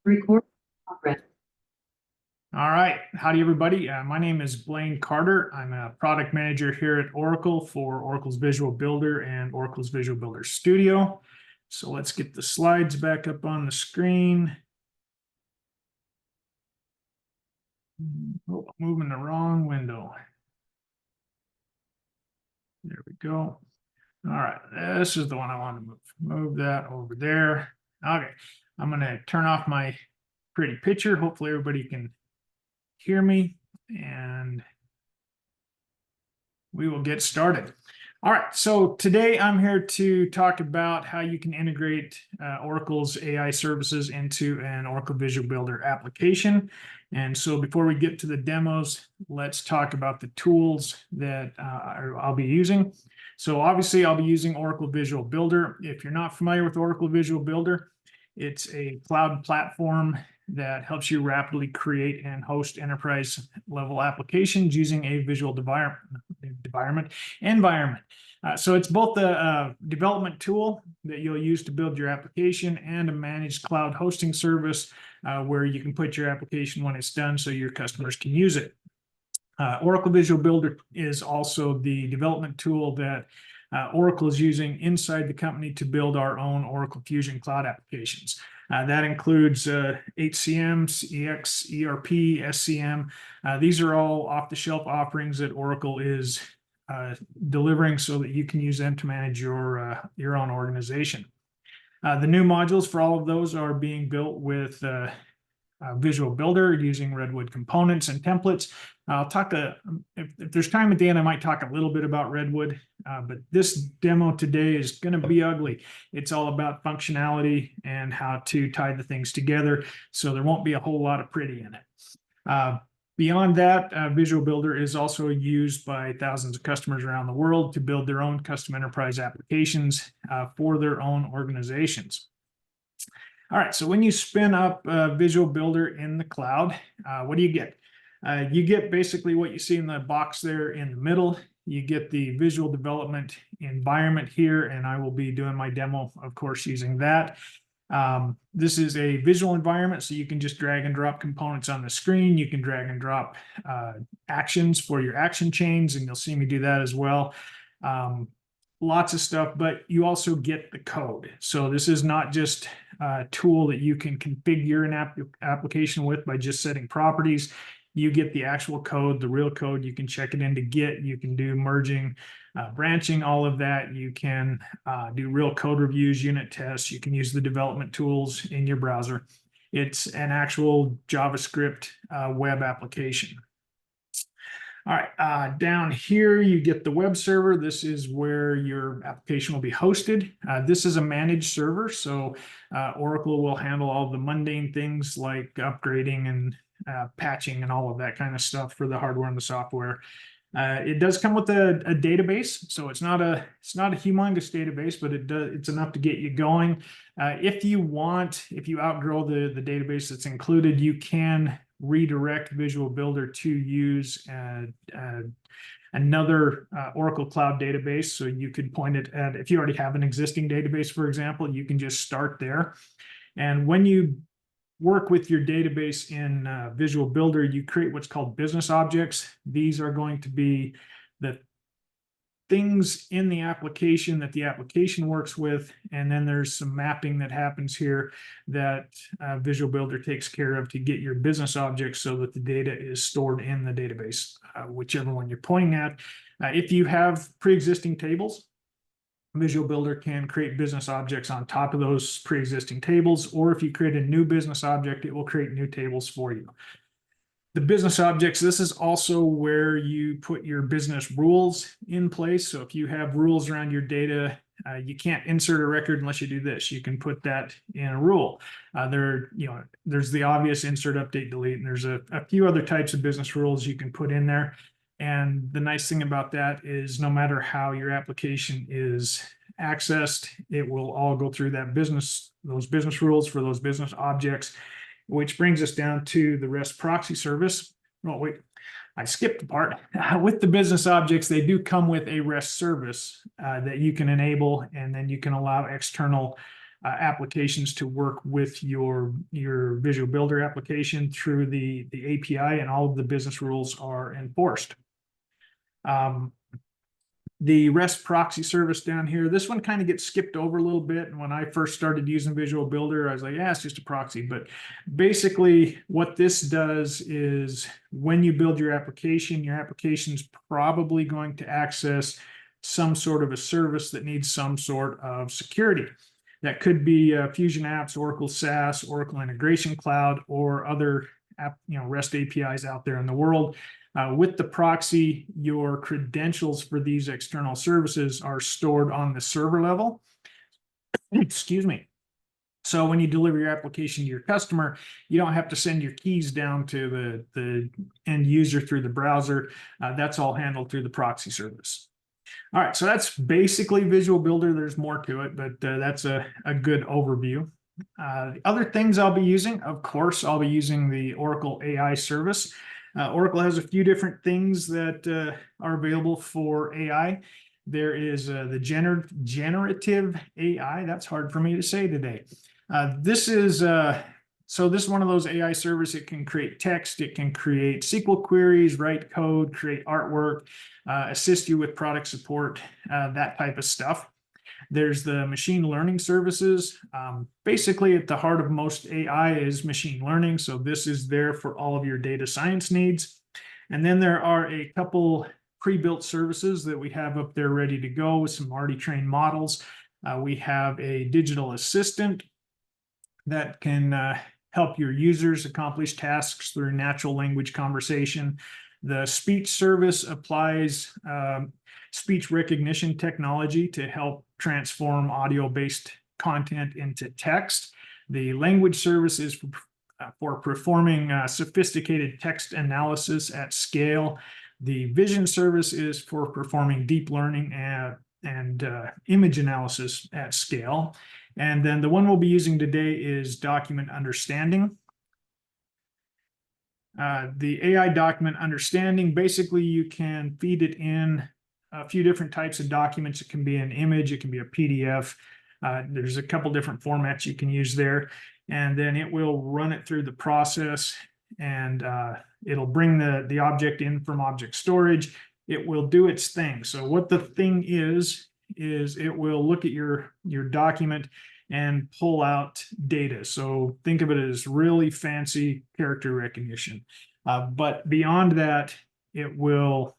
Record progress. All right. Howdy, everybody. My name is Blaine Carter. I'm a product manager here at Oracle for Oracle's Visual Builder and Oracle's Visual Builder Studio. So let's get the slides back up on the screen. Oh, moving the wrong window. There we go. All right. This is the one I want to move. Move that over there. Okay. I'm going to turn off my pretty picture. Hopefully everybody can hear me, and we will get started. All right, so today I'm here to talk about how you can integrate Oracle's AI services into an Oracle Visual Builder application. And so before we get to the demos, let's talk about the tools that I'll be using. So obviously I'll be using Oracle Visual Builder. If you're not familiar with Oracle Visual Builder, it's a cloud platform that helps you rapidly create and host enterprise level applications using a visual environment. So it's both a development tool that you'll use to build your application and a managed cloud hosting service where you can put your application when it's done so your customers can use it. Oracle Visual Builder is also the development tool that Oracle is using inside the company to build our own Oracle Fusion Cloud applications. That includes HCM, CX, ERP, SCM. These are all off-the-shelf offerings that Oracle is delivering so that you can use them to manage your own organization. The new modules for all of those are being built with Visual Builder using Redwood components and templates. I'll talk if there's time at the end, I might talk a little bit about Redwood, but this demo today is going to be ugly. It's all about functionality and how to tie the things together, so there won't be a whole lot of pretty in it. Beyond that, Visual Builder is also used by thousands of customers around the world to build their own custom enterprise applications for their own organizations. All right, so when you spin up Visual Builder in the cloud, what do you get? You get basically what you see in the box there in the middle. You get the visual development environment here, and I will be doing my demo, of course, using that. This is a visual environment, so you can just drag and drop components on the screen. You can drag and drop actions for your action chains, and you'll see me do that as well. Lots of stuff, but you also get the code. So this is not just a tool that you can configure an application with by just setting properties. You get the actual code, the real code. You can check it into Git. You can do merging, branching, all of that. You can do real code reviews, unit tests. You can use the development tools in your browser. It's an actual JavaScript web application. All right, down here, you get the web server. This is where your application will be hosted. This is a managed server, so Oracle will handle all the mundane things like upgrading and patching and all of that kind of stuff for the hardware and the software. It does come with a database, so it's not a humongous database, but it's enough to get you going. If you outgrow the database that's included, you can redirect Visual Builder to use another Oracle Cloud database. So you could point it at, if you already have an existing database, for example, you can just start there. And when you work with your database in Visual Builder, you create what's called business objects. These are going to be the things in the application that the application works with, and then there's some mapping that happens here that Visual Builder takes care of to get your business objects so that the data is stored in the database, whichever one you're pointing at. If you have pre-existing tables, Visual Builder can create business objects on top of those pre-existing tables, or if you create a new business object, it will create new tables for you. The business objects, this is also where you put your business rules in place. So if you have rules around your data, you can't insert a record unless you do this. You can put that in a rule. There's the obvious insert, update, delete, and there's a few other types of business rules you can put in there. And the nice thing about that is no matter how your application is accessed, it will all go through those business rules for those business objects, which brings us down to the REST proxy service. Oh, wait, I skipped a part. With the business objects, they do come with a REST service that you can enable, and then you can allow external applications to work with your Visual Builder application through the API, and all of the business rules are enforced. The REST proxy service down here, this one kind of gets skipped over a little bit. And when I first started using Visual Builder, I was like, yeah, it's just a proxy. But basically what this does is when you build your application's probably going to access some sort of a service that needs some sort of security. That could be Fusion Apps, Oracle SaaS, Oracle Integration Cloud, or other REST APIs out there in the world. With the proxy, your credentials for these external services are stored on the server level. Excuse me. So when you deliver your application to your customer, you don't have to send your keys down to the end user through the browser. That's all handled through the proxy service. All right, so that's basically Visual Builder. There's more to it, but that's a good overview. The other things I'll be using, of course, I'll be using the Oracle AI service. Oracle has a few different things that are available for AI. There is the generative AI. That's hard for me to say today. This is one of those AI services. It can create text, it can create SQL queries, write code, create artwork, assist you with product support, that type of stuff. There's the machine learning services. Basically, at the heart of most AI is machine learning. So this is there for all of your data science needs. And then there are a couple pre-built services that we have up there ready to go with some already trained models. We have a digital assistant that can help your users accomplish tasks through natural language conversation. The speech service applies speech recognition technology to help transform audio-based content into text. The language service is for performing sophisticated text analysis at scale. The vision service is for performing deep learning and image analysis at scale. And then the one we'll be using today is document understanding. The AI document understanding, basically you can feed it in a few different types of documents. It can be an image, it can be a PDF. There's a couple different formats you can use there. And then it will run it through the process, and it'll bring the object in from object storage. It will do its thing. So what the thing is it will look at your document and pull out data. So think of it as really fancy character recognition. But beyond that, it will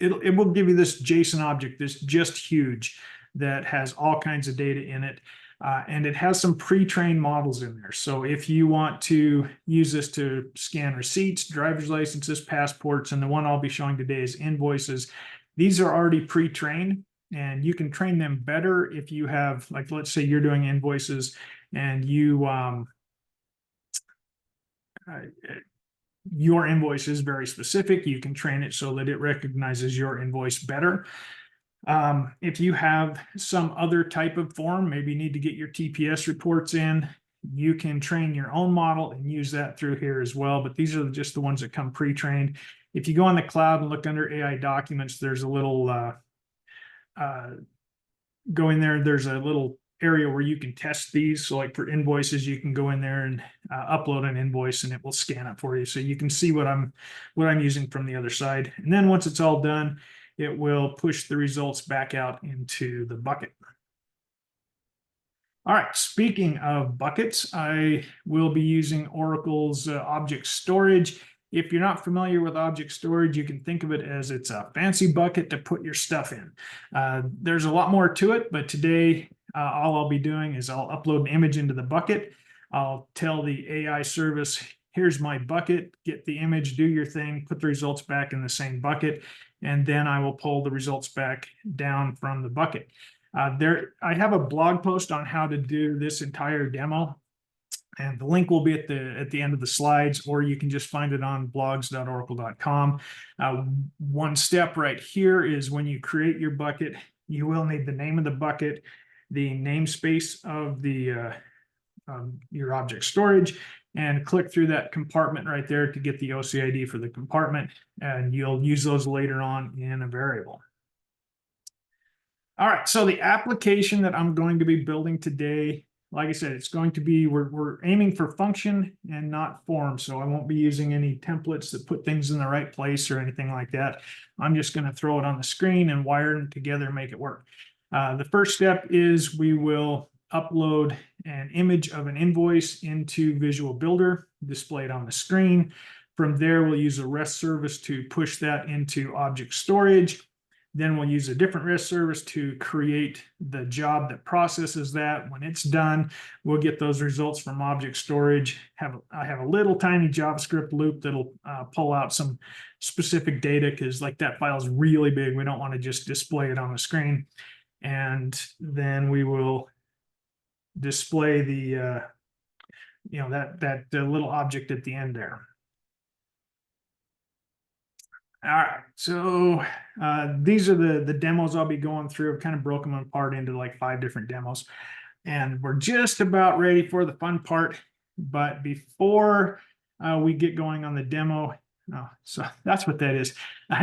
give you this JSON object, this just huge, that has all kinds of data in it. And it has some pre-trained models in there. So if you want to use this to scan receipts, driver's licenses, passports, and the one I'll be showing today is invoices, these are already pre-trained, and you can train them better if you have, like, let's say you're doing invoices and your invoice is very specific. You can train it so that it recognizes your invoice better. If you have some other type of form, maybe you need to get your TPS reports in, you can train your own model and use that through here as well. But these are just the ones that come pre-trained. If you go on the cloud and look under AI documents, there's a little, go in there, there's a little area where you can test these. So like for invoices, you can go in there and upload an invoice and it will scan it for you. So you can see what I'm using from the other side. And then once it's all done, it will push the results back out into the bucket. All right, speaking of buckets, I will be using Oracle's Object Storage. If you're not familiar with Object Storage, you can think of it as it's a fancy bucket to put your stuff in. There's a lot more to it, but today all I'll be doing is I'll upload an image into the bucket. I'll tell the AI service, here's my bucket, get the image, do your thing, put the results back in the same bucket, and then I will pull the results back down from the bucket. I have a blog post on how to do this entire demo, and the link will be at the end of the slides, or you can just find it on blogs.oracle.com. One step right here is when you create your bucket, you will need the name of the bucket, the namespace of your object storage, and click through that compartment right there to get the OCI ID for the compartment, and you'll use those later on in a variable. All right, so the application that I'm going to be building today, like I said, it's going to be, we're aiming for function and not form. So I won't be using any templates that put things in the right place or anything like that. I'm just going to throw it on the screen and wire them together and make it work. The first step is we will upload an image of an invoice into Visual Builder, display it on the screen. From there, we'll use a REST service to push that into Object Storage. Then we'll use a different REST service to create the job that processes that. When it's done, we'll get those results from Object Storage. I have a little tiny JavaScript loop that'll pull out some specific data because like that file is really big. We don't want to just display it on the screen. And then we will display the that little object at the end there. All right, so these are the demos I'll be going through. I've kind of broken them apart into like 5 different demos. And we're just about ready for the fun part. But before we get going on the demo, so that's what that is.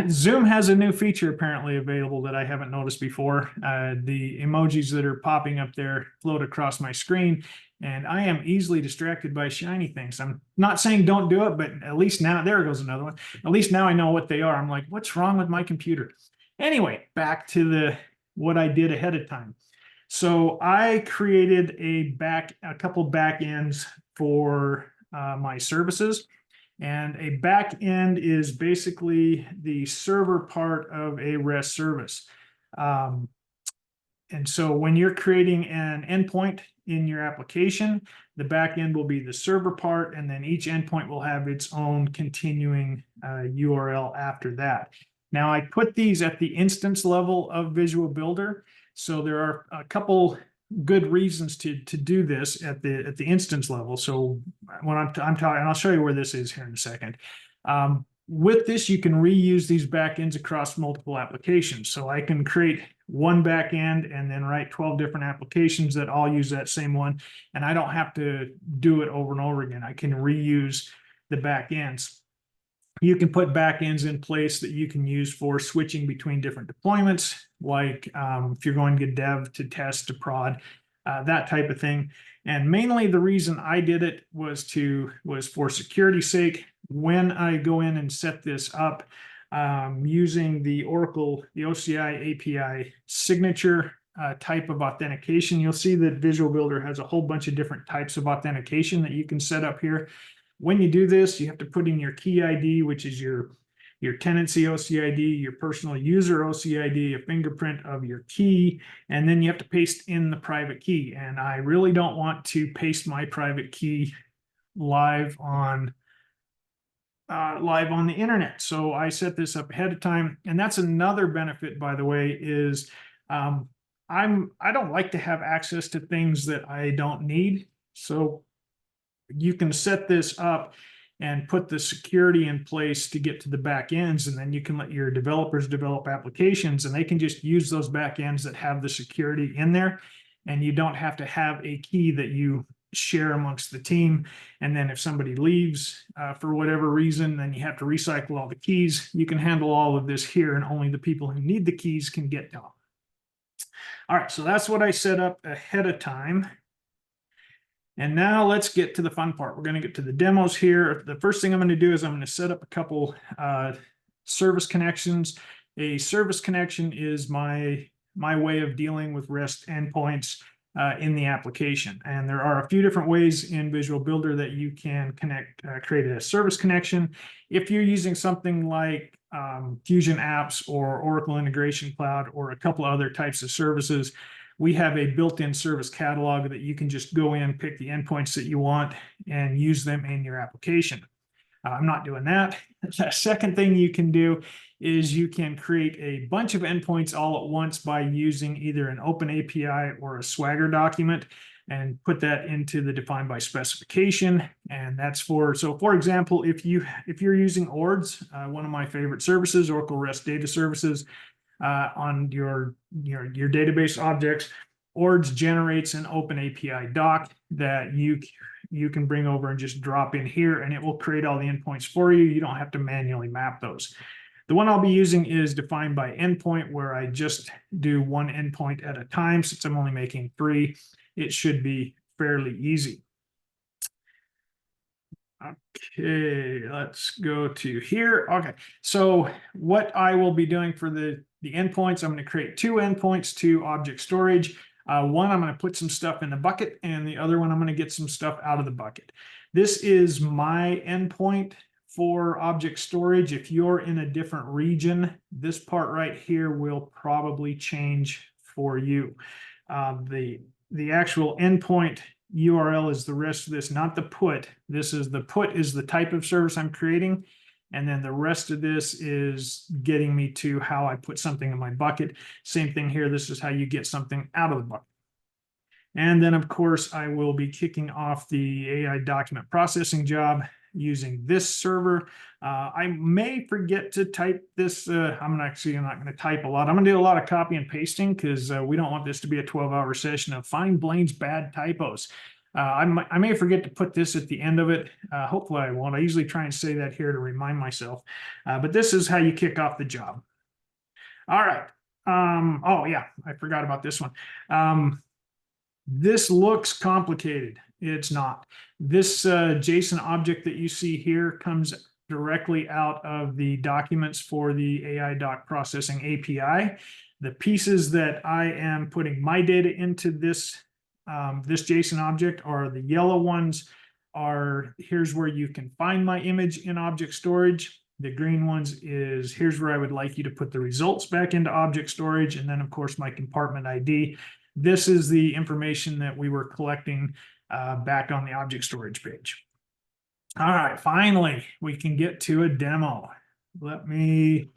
Zoom has a new feature apparently available that I haven't noticed before. The emojis that are popping up there float across my screen. And I am easily distracted by shiny things. I'm not saying don't do it, but at least now, there goes another one. At least now I know what they are. I'm like, what's wrong with my computer? Anyway, back to what I did ahead of time. So I created a couple backends for my services. And a backend is basically the server part of a REST service. And so when you're creating an endpoint in your application, the backend will be the server part, and then each endpoint will have its own continuing URL after that. Now, I put these at the instance level of Visual Builder. So there are a couple good reasons to do this at the instance level. So when I'm talking, and I'll show you where this is here in a second. With this, you can reuse these backends across multiple applications. So I can create one backend and then write 12 different applications that all use that same one. And I don't have to do it over and over again. I can reuse the backends. You can put backends in place that you can use for switching between different deployments, like if you're going to dev to test to prod, that type of thing. And mainly the reason I did it was for security's sake. When I go in and set this up using the OCI API signature type of authentication, you'll see that Visual Builder has a whole bunch of different types of authentication that you can set up here. When you do this, you have to put in your key ID, which is your tenancy OCID, your personal user OCID, a fingerprint of your key, and then you have to paste in the private key. And I really don't want to paste my private key live on the internet. So I set this up ahead of time. And that's another benefit, by the way, is I don't like to have access to things that I don't need. So you can set this up and put the security in place to get to the back ends, and then you can let your developers develop applications, and they can just use those back ends that have the security in there, and you don't have to have a key that you share amongst the team. And then if somebody leaves for whatever reason, then you have to recycle all the keys. You can handle all of this here, and only the people who need the keys can get them. All right, so that's what I set up ahead of time. And now let's get to the fun part. We're going to get to the demos here. The first thing I'm going to do is I'm going to set up a couple service connections. A service connection is my way of dealing with REST endpoints in the application. And there are a few different ways in Visual Builder that you can create a service connection. If you're using something like Fusion Apps or Oracle Integration Cloud or a couple other types of services, we have a built-in service catalog that you can just go in, pick the endpoints that you want, and use them in your application. I'm not doing that. The second thing you can do is you can create a bunch of endpoints all at once by using either an open API or a Swagger document and put that into the define by specification. And that's for example, if you're using ORDS, one of my favorite services, Oracle REST Data Services, on your database objects, ORDS generates an open API doc that you can bring over and just drop in here, and it will create all the endpoints for you. You don't have to manually map those. The one I'll be using is defined by endpoint, where I just do one endpoint at a time. Since I'm only making 3, it should be fairly easy. Okay, let's go to here. Okay, so what I will be doing for the endpoints, I'm going to create 2 endpoints to object storage. One, I'm going to put some stuff in the bucket, and the other one, I'm going to get some stuff out of the bucket. This is my endpoint for object storage. If you're in a different region, this part right here will probably change for you. The actual endpoint URL is the rest of this, not the put. The put is the type of service I'm creating. And then the rest of this is getting me to how I put something in my bucket. Same thing here. This is how you get something out of the bucket. And then, of course, I will be kicking off the AI document processing job using this server. I may forget to type this. I'm not going to type a lot. I'm going to do a lot of copy and pasting because we don't want this to be a 12-hour session of find Blaine's bad typos. I may forget to put this at the end of it. Hopefully I won't. I usually try and say that here to remind myself. But this is how you kick off the job. All right. Oh, yeah, I forgot about this one. This looks complicated. It's not. This JSON object that you see here comes directly out of the documents for the AI doc processing API. The pieces that I am putting my data into this JSON object are the yellow ones. Here's where you can find my image in object storage. The green ones is here's where I would like you to put the results back into object storage. And then, of course, my compartment ID. This is the information that we were collecting back on the object storage page. All right, finally, we can get to a demo. Let me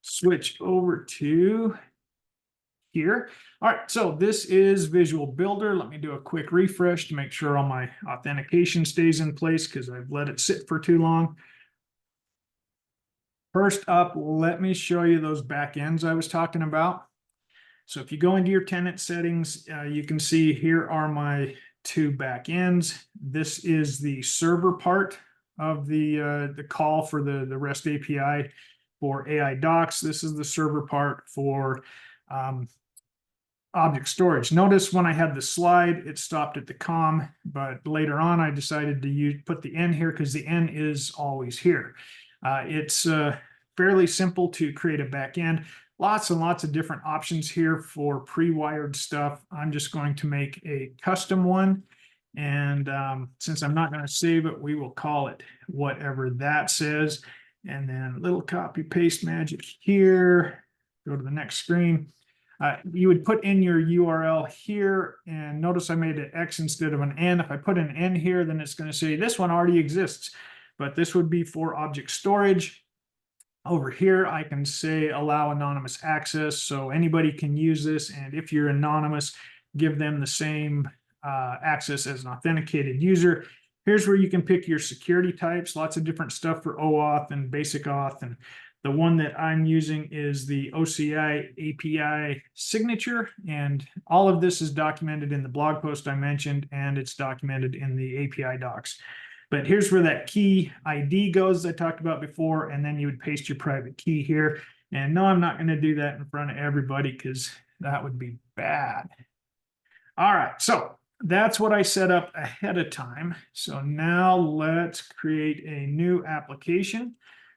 switch over to here. All right, so this is Visual Builder. Let me do a quick refresh to make sure all my authentication stays in place because I've let it sit for too long. First up, let me show you those backends I was talking about. So if you go into your tenant settings, you can see here are my 2 backends. This is the server part of the call for the REST API for AI docs. This is the server part for object storage. Notice when I had the slide, it stopped at the com, but later on I decided to put the N here because the N is always here. It's fairly simple to create a backend. Lots and lots of different options here for pre-wired stuff. I'm just going to make a custom one. And since I'm not going to save it, we will call it whatever that says. And then a little copy paste magic here. Go to the next screen. You would put in your URL here, and notice I made an X instead of an N. If I put an N here, then it's going to say this one already exists, but this would be for object storage. Over here, I can say allow anonymous access, so anybody can use this, and if you're anonymous, give them the same access as an authenticated user. Here's where you can pick your security types, lots of different stuff for OAuth and basic auth, and the one that I'm using is the OCI API signature, and all of this is documented in the blog post I mentioned, and it's documented in the API docs. But here's where that key ID goes I talked about before, and then you would paste your private key here. And no, I'm not going to do that in front of everybody because that would be bad. All right, so that's what I set up ahead of time. So now let's create a new application.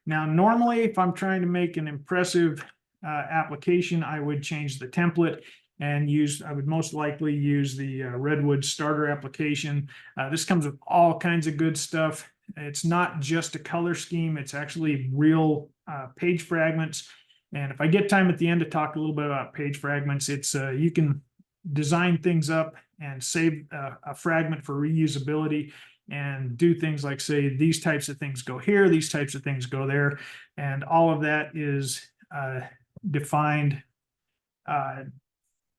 Now, normally, if I'm trying to make an impressive application, I would change the template and I would most likely use the Redwood starter application. This comes with all kinds of good stuff. It's not just a color scheme. It's actually real page fragments. And if I get time at the end to talk a little bit about page fragments, you can design things up and save a fragment for reusability and do things like say these types of things go here, these types of things go there, and all of that is defined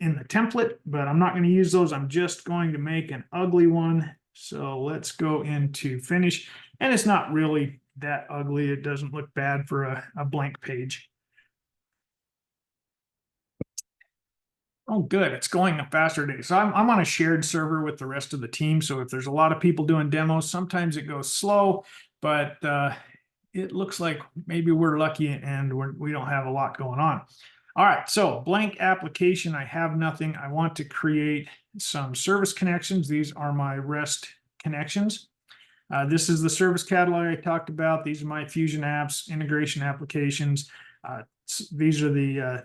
in the template, but I'm not going to use those. I'm just going to make an ugly one. So let's go into finish, and it's not really that ugly. It doesn't look bad for a blank page. Oh, good. It's going a faster day. So I'm on a shared server with the rest of the team. So if there's a lot of people doing demos, sometimes it goes slow, but it looks like maybe we're lucky and we don't have a lot going on. All right, so blank application, I have nothing. I want to create some service connections. These are my REST connections. This is the service catalog I talked about. These are my Fusion apps, integration applications. These are the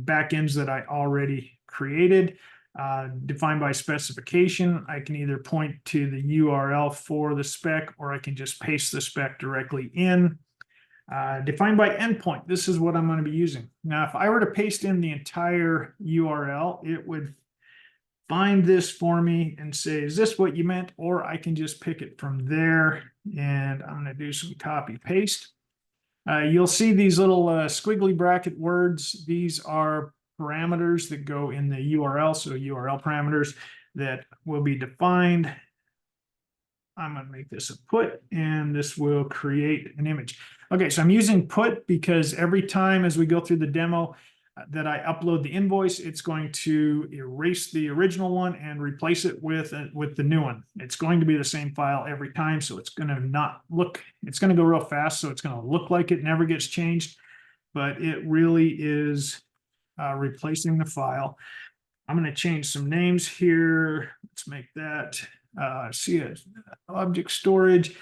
backends that I already created. Defined by specification, I can either point to the URL for the spec, or I can just paste the spec directly in. Defined by endpoint, this is what I'm going to be using. Now, if I were to paste in the entire URL, it would find this for me and say, is this what you meant? Or I can just pick it from there, and I'm going to do some copy paste. You'll see these little squiggly bracket words. These are parameters that go in the URL, so URL parameters that will be defined. I'm going to make this a put, and this will create an image. Okay, so I'm using put because every time as we go through the demo that I upload the invoice, it's going to erase the original one and replace it with the new one. It's going to be the same file every time, so it's going to not look, it's going to go real fast, so it's going to look like it never gets changed, but it really is replacing the file. I'm going to change some names here. Let's make that OCI Object Storage.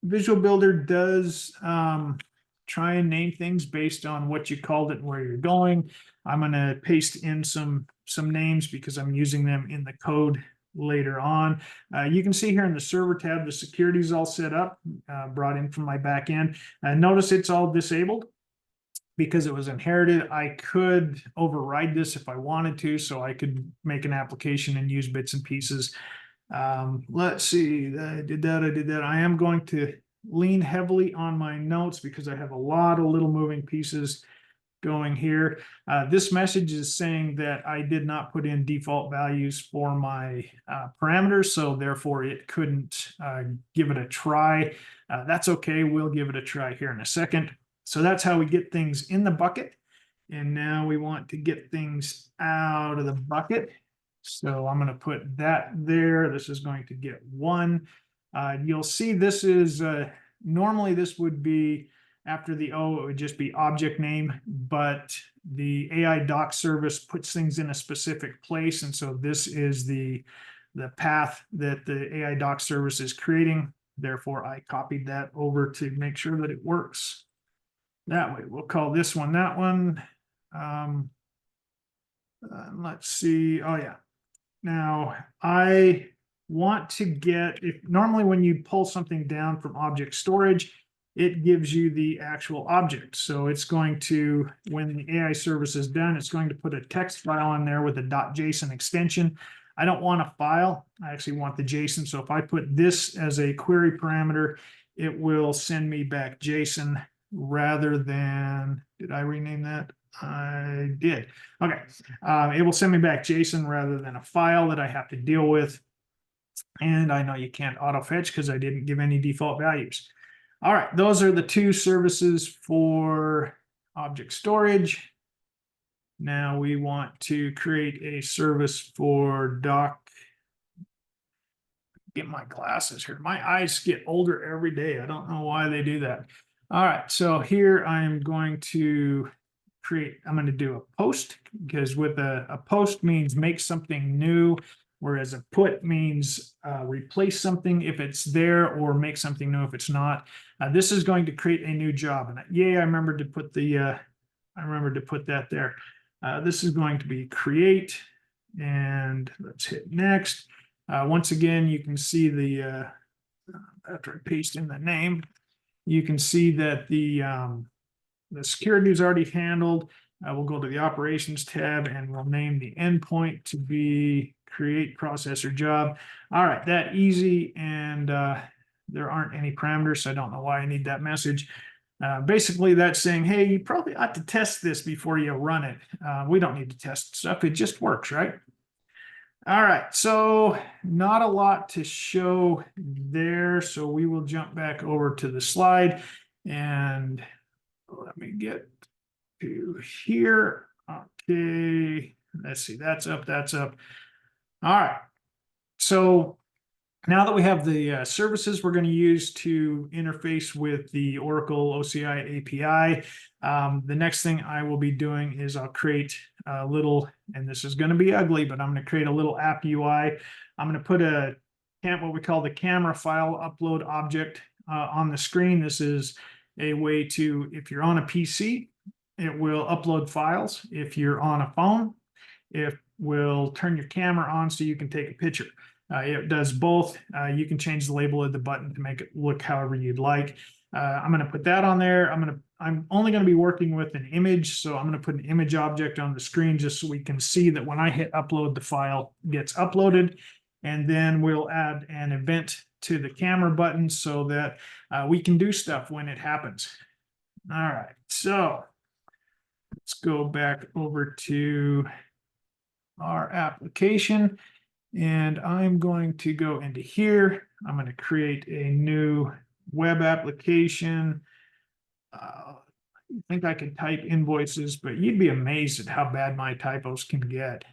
Visual Builder does try and name things based on what you called it and where you're going. I'm going to paste in some names because I'm using them in the code later on. You can see here in the server tab, the security is all set up, brought in from my back end. Notice it's all disabled because it was inherited. I could override this if I wanted to, so I could make an application and use bits and pieces. Let's see, I did that. I am going to lean heavily on my notes because I have a lot of little moving pieces going here. This message is saying that I did not put in default values for my parameters, so therefore it couldn't give it a try. That's okay, we'll give it a try here in a second. So that's how we get things in the bucket. And now we want to get things out of the bucket. So I'm going to put that there. This is going to get 1. You'll see this is, normally this would be after the O, it would just be object name, but the AI doc service puts things in a specific place. And so this is the path that the AI doc service is creating. Therefore, I copied that over to make sure that it works that way. We'll call this one that one. Let's see. Oh, yeah. Now, I want to get, if normally when you pull something down from object storage, it gives you the actual object. So it's going to, when the AI service is done, it's going to put a text file in there with a .json extension. I don't want a file. I actually want the JSON. So if I put this as a query parameter, it will send me back JSON rather than, did I rename that? I did. Okay. It will send me back JSON rather than a file that I have to deal with. And I know you can't auto fetch because I didn't give any default values. All right. Those are the 2 services for object storage. Now we want to create a service for doc. Get my glasses here. My eyes get older every day. I don't know why they do that. All right. So here I am going to I'm going to do a post, because with a post means make something new, whereas a put means replace something if it's there or make something new if it's not. This is going to create a new job, and yay, I remembered to put that there. This is going to be create, and let's hit next. Once again, you can see the after I paste in the name, you can see that the security is already handled. We'll go to the operations tab and we'll name the endpoint to be create processor job. All right, that easy, and there aren't any parameters, so I don't know why I need that message. Basically, that's saying, hey, you probably ought to test this before you run it. We don't need to test stuff. It just works, right? All right, so not a lot to show there, so we will jump back over to the slide, and let me get to here. Okay, let's see, that's up, that's up. All right, so Now that we have the services we're going to use to interface with the Oracle OCI API, the next thing I will be doing is I'll create a little, and this is going to be ugly, but I'm going to create a little app UI. I'm going to put what we call the camera file upload object on the screen. This is a way to, if you're on a PC, it will upload files. If you're on a phone, it will turn your camera on so you can take a picture. It does both. You can change the label of the button to make it look however you'd like. I'm going to put that on there. I'm only going to be working with an image, so I'm going to put an image object on the screen just so we can see that when I hit upload, the file gets uploaded. And then we'll add an event to the camera button so that we can do stuff when it happens. All right, so let's go back over to our application. And I'm going to go into here. I'm going to create a new web application. I think I could type invoices, but you'd be amazed at how bad my typos can get.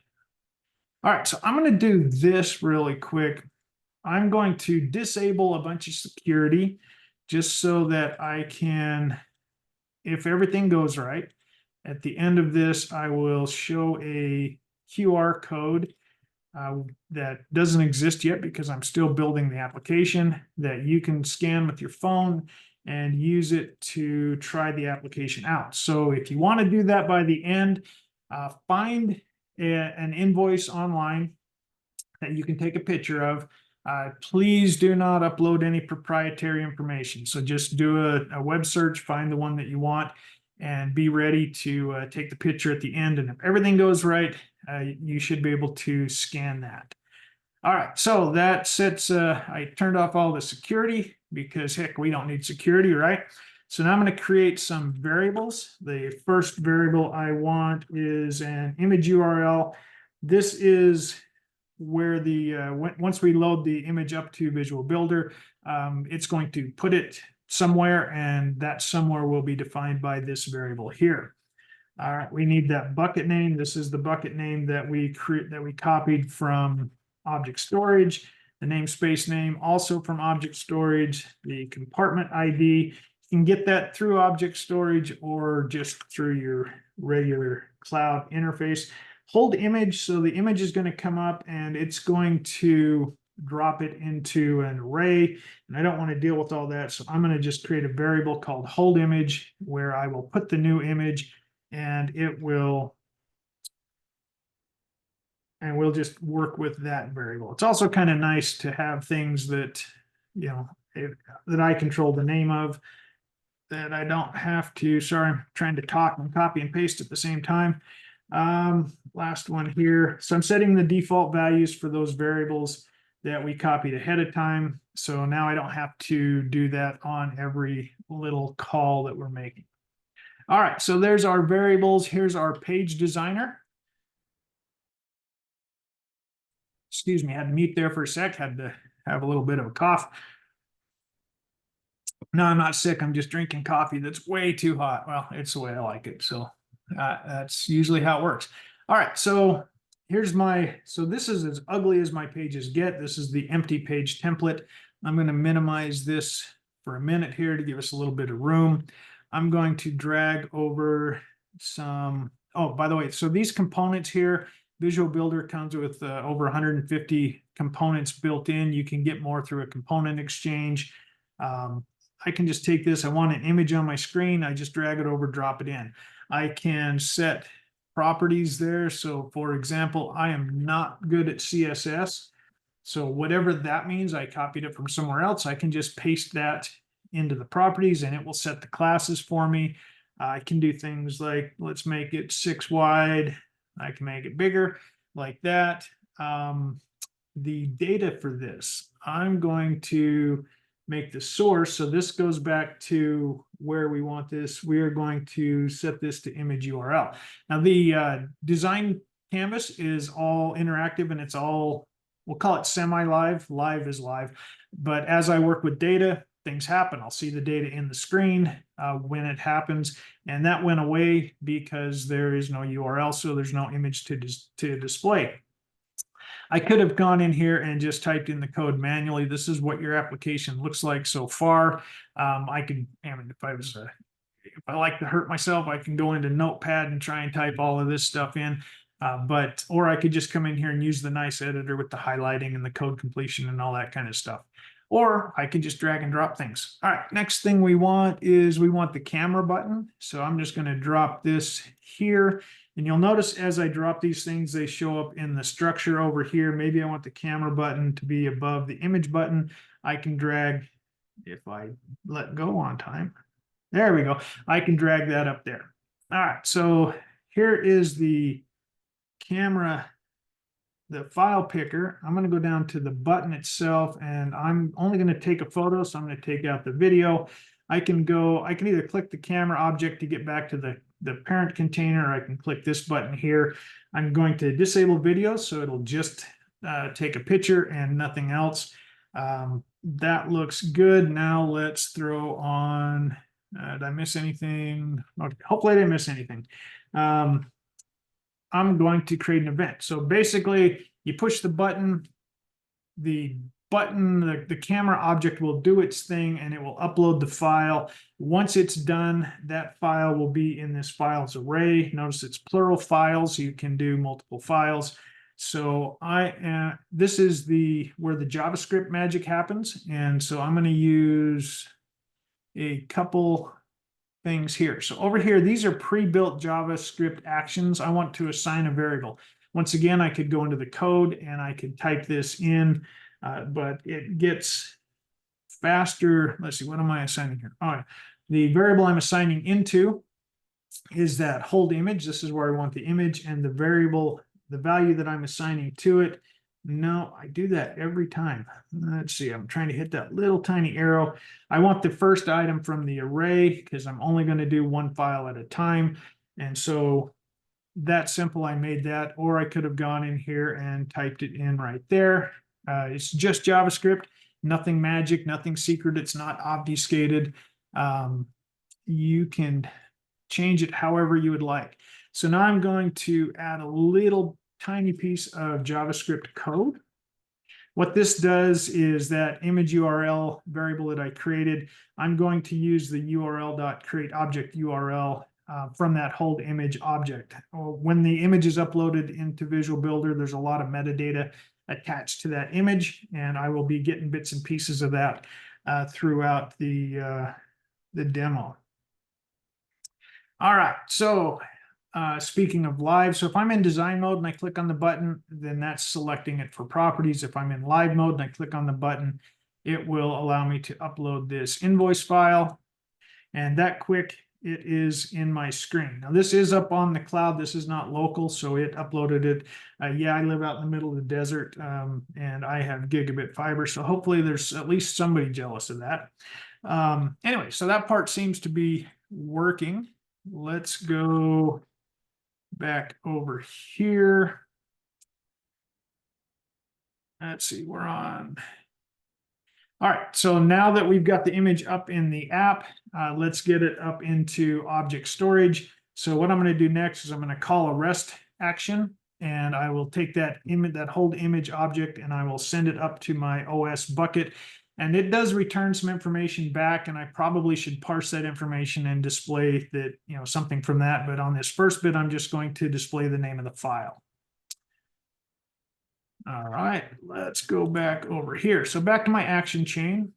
All right, so I'm going to do this really quick. I'm going to disable a bunch of security just so that I can, if everything goes right, at the end of this, I will show a QR code that doesn't exist yet because I'm still building the application that you can scan with your phone and use it to try the application out. So if you want to do that by the end, find an invoice online that you can take a picture of. Please do not upload any proprietary information. So just do a web search, find the one that you want, and be ready to take the picture at the end. And if everything goes right, you should be able to scan that. All right, so that sets, I turned off all the security because heck, we don't need security, right? So now I'm going to create some variables. The first variable I want is an image URL. This is where once we load the image up to Visual Builder, it's going to put it somewhere, and that somewhere will be defined by this variable here. All right, we need that bucket name. This is the bucket name that we copied from Object Storage. The namespace name also from Object Storage. The compartment ID, you can get that through Object Storage or just through your regular cloud interface. Hold image, so the image is going to come up and it's going to drop it into an array, and I don't want to deal with all that, so I'm going to just create a variable called hold image where I will put the new image, and we'll just work with that variable. It's also kind of nice to have things that, you know, that I control the name of, that I don't have to. Sorry, I'm trying to talk and copy and paste at the same time. Last one here. So I'm setting the default values for those variables that we copied ahead of time. So now I don't have to do that on every little call that we're making. All right, so there's our variables. Here's our page designer. Excuse me, I had to mute there for a sec, had to have a little bit of a cough. No, I'm not sick, I'm just drinking coffee that's way too hot. Well, it's the way I like it, so that's usually how it works. All right, so here's so this is as ugly as my pages get. This is the empty page template. I'm going to minimize this for a minute here to give us a little bit of room. I'm going to drag over some, oh, by the way, so these components here, Visual Builder comes with over 150 components built in. You can get more through a component exchange. I can just take this, I want an image on my screen, I just drag it over, drop it in. I can set properties there. So for example, I am not good at CSS. So whatever that means, I copied it from somewhere else. I can just paste that into the properties and it will set the classes for me. I can do things like, let's make it 6 wide. I can make it bigger like that. The data for this, I'm going to make the source. So this goes back to where we want this. We are going to set this to image URL. Now the design canvas is all interactive and it's all, we'll call it semi-live. Live is live. But as I work with data, things happen. I'll see the data in the screen when it happens. And that went away because there is no URL, so there's no image to display. I could have gone in here and just typed in the code manually. This is what your application looks like so far. I mean, if I like to hurt myself, I can go into Notepad and try and type all of this stuff in. Or I could just come in here and use the nice editor with the highlighting and the code completion and all that kind of stuff. Or I can just drag and drop things. All right, next thing we want is we want the camera button. So I'm just going to drop this here. And you'll notice as I drop these things, they show up in the structure over here. Maybe I want the camera button to be above the image button. I can drag, if I let go on time. There we go. I can drag that up there. All right, so here is the camera, the file picker. I'm going to go down to the button itself, and I'm only going to take a photo, so I'm going to take out the video. I can either click the camera object to get back to the parent container, or I can click this button here. I'm going to disable video, so it'll just take a picture and nothing else. That looks good. Now let's throw on, did I miss anything? Okay, hopefully I didn't miss anything. I'm going to create an event. So basically, you push the button, the camera object will do its thing and it will upload the file. Once it's done, that file will be in this files array. Notice it's plural files. You can do multiple files. So this is where the JavaScript magic happens. And so I'm going to use a couple things here. So over here, these are pre-built JavaScript actions. I want to assign a variable. Once again, I could go into the code and I could type this in, but it gets faster. Let's see, what am I assigning here? All right, the variable I'm assigning into is that hold image. This is where I want the image, and the variable, the value that I'm assigning to it. No, I do that every time. Let's see, I'm trying to hit that little tiny arrow. I want the first item from the array because I'm only going to do one file at a time. And so that simple, I made that, or I could have gone in here and typed it in right there. It's just JavaScript, nothing magic, nothing secret. It's not obfuscated. You can change it however you would like. So now I'm going to add a little tiny piece of JavaScript code. What this does is that image URL variable that I created, I'm going to use the URL.createObject URL from that hold image object. When the image is uploaded into Visual Builder, there's a lot of metadata attached to that image, and I will be getting bits and pieces of that throughout the demo. All right, so speaking of live, so if I'm in design mode and I click on the button, then that's selecting it for properties. If I'm in live mode and I click on the button, it will allow me to upload this invoice file. And that quick, it is in my screen. Now this is up on the cloud. This is not local, so it uploaded it. Yeah, I live out in the middle of the desert and I have gigabit fiber. So hopefully there's at least somebody jealous of that. Anyway, so that part seems to be working. Let's go back over here. Let's see, we're on. All right, so now that we've got the image up in the app, let's get it up into object storage. So what I'm going to do next is I'm going to call a REST action, and I will take that image, that hold image object, and I will send it up to my OS bucket. And it does return some information back, and I probably should parse that information and display that, something from that. But on this first bit, I'm just going to display the name of the file. All right, let's go back over here. So back to my action chain.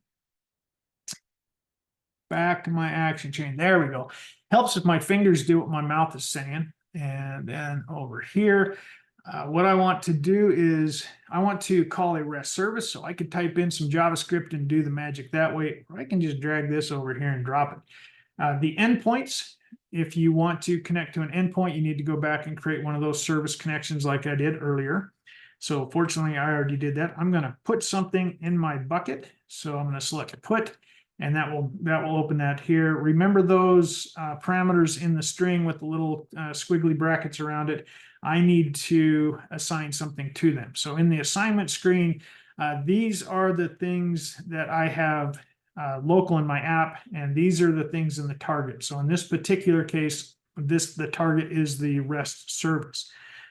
Back to my action chain. There we go. Helps if my fingers do what my mouth is saying. And then over here, what I want to do is I want to call a REST service. So I could type in some JavaScript and do the magic that way, or I can just drag this over here and drop it. The endpoints, if you want to connect to an endpoint, you need to go back and create one of those service connections like I did earlier. So fortunately, I already did that. I'm going to put something in my bucket. So I'm going to select put, and that will open that here. Remember those parameters in the string with the little squiggly brackets around it. I need to assign something to them. So in the assignment screen, these are the things that I have local in my app, and these are the things in the target. So in this particular case, the target is the REST service.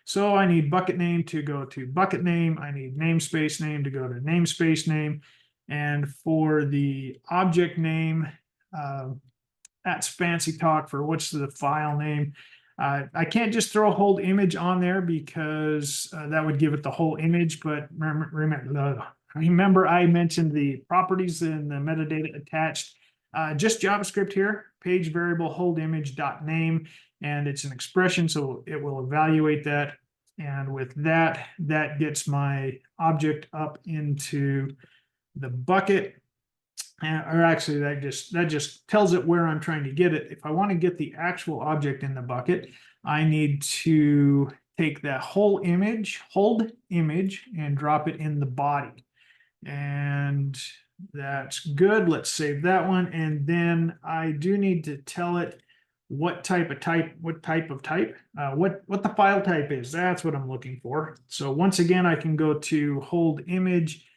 So I need bucket name to go to bucket name. I need namespace name to go to namespace name. And for the object name, that's fancy talk for what's the file name. I can't just throw a whole image on there because that would give it the whole image. But remember I mentioned the properties and the metadata attached. Just JavaScript here, page variable hold image dot name, and it's an expression, so it will evaluate that. And with that, that gets my object up into the bucket. Or actually, that just tells it where I'm trying to get it. If I want to get the actual object in the bucket, I need to take that whole image, hold image, and drop it in the body. And that's good. Let's save that one. And then I do need to tell it what type of type, what the file type is. That's what I'm looking for. So once again, I can go to hold image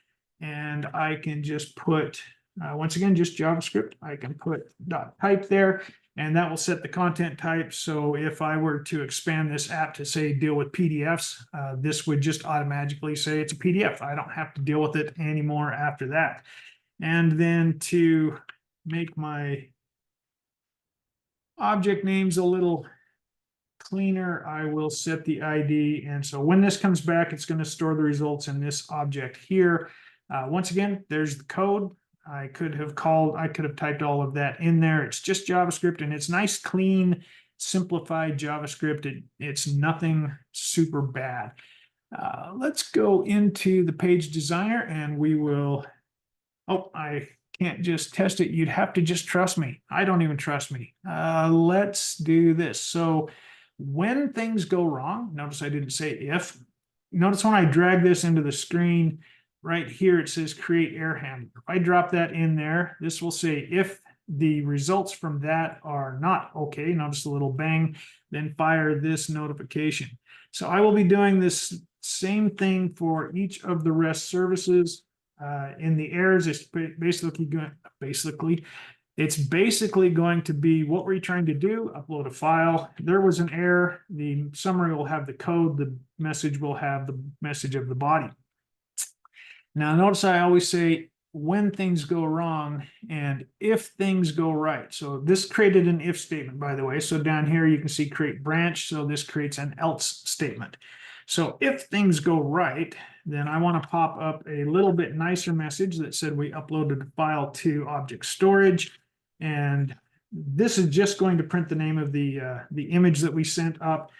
and I can just put, once again, just JavaScript. I can put .type there, and that will set the content type. So if I were to expand this app to say deal with PDFs, this would just automatically say it's a PDF. I don't have to deal with it anymore after that. And then to make my object names a little cleaner, I will set the ID. And so when this comes back, it's going to store the results in this object here. Once again, there's the code. I could have typed all of that in there. It's just JavaScript, and it's nice, clean, simplified JavaScript. It's nothing super bad. Let's go into the page designer, and we will, I can't just test it. You'd have to just trust me. I don't even trust me. Let's do this. So when things go wrong, notice I didn't say if. Notice when I drag this into the screen, right here, it says create error handler. If I drop that in there, this will say if the results from that are not okay, notice the little bang, then fire this notification. So I will be doing this same thing for each of the REST services. In the errors, it's basically going to be, what were you trying to do? Upload a file. There was an error. The summary will have the code. The message will have the message of the body. Now, notice I always say when things go wrong and if things go right. So this created an if statement, by the way. So down here, you can see create branch. So this creates an else statement. So if things go right, then I want to pop up a little bit nicer message that said we uploaded a file to Object Storage. And this is just going to print the name of the image that we sent up.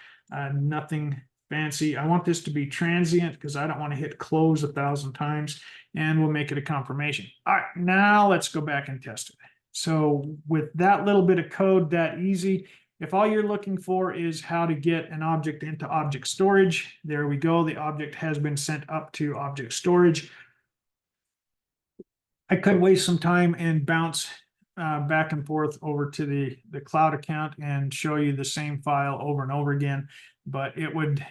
Nothing fancy. I want this to be transient because I don't want to hit close 1,000 times, and we'll make it a confirmation. All right, now let's go back and test it. So with that little bit of code that easy, if all you're looking for is how to get an object into object storage, there we go. The object has been sent up to object storage. I could waste some time and bounce back and forth over to the cloud account and show you the same file over and over again, but it would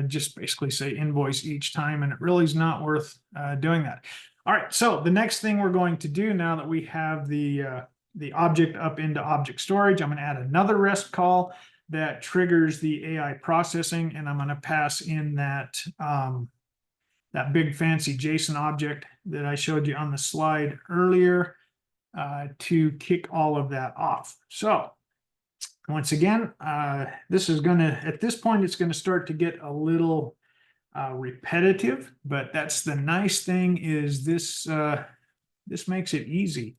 just basically say invoice each time, and it really is not worth doing that. All right, so the next thing we're going to do now that we have the object up into object storage, I'm going to add another REST call that triggers the AI processing, and I'm going to pass in that that big fancy JSON object that I showed you on the slide earlier to kick all of that off. So once again, this is going to, at this point, it's going to start to get a little repetitive, but that's the nice thing is this, this makes it easy.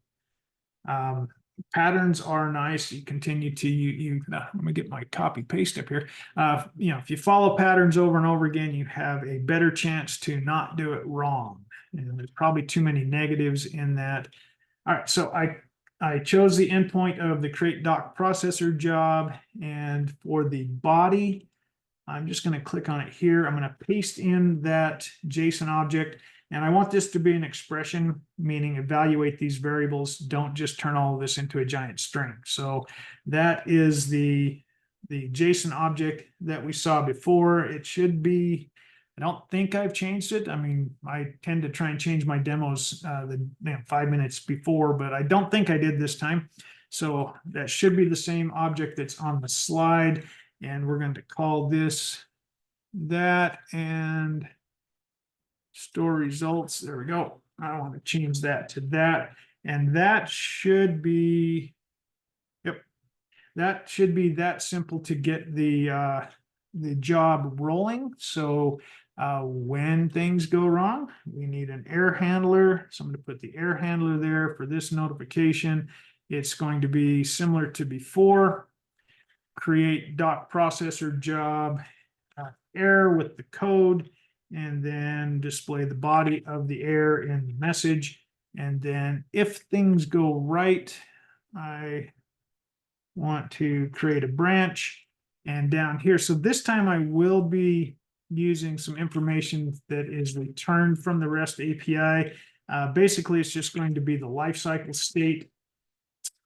Patterns are nice. You continue to, let me get my copy paste up here. If you follow patterns over and over again, you have a better chance to not do it wrong. And there's probably too many negatives in that. All right, so I chose the endpoint of the create doc processor job, and for the body, I'm just going to click on it here. I'm going to paste in that JSON object, and I want this to be an expression, meaning evaluate these variables. Don't just turn all of this into a giant string. So that is the JSON object that we saw before. It should be, I don't think I've changed it. I mean, I tend to try and change my demos 5 minutes before, but I don't think I did this time. So that should be the same object that's on the slide. And we're going to call this that and store results. There we go. I want to change that to that. And that should be, yep, that should be that simple to get the job rolling. So when things go wrong, we need an error handler. So I'm going to put the error handler there for this notification. It's going to be similar to before. Create doc processor job error with the code, and then display the body of the error in the message. And then if things go right, I want to create a branch and down here. So this time I will be using some information that is returned from the REST API. Basically, it's just going to be the lifecycle state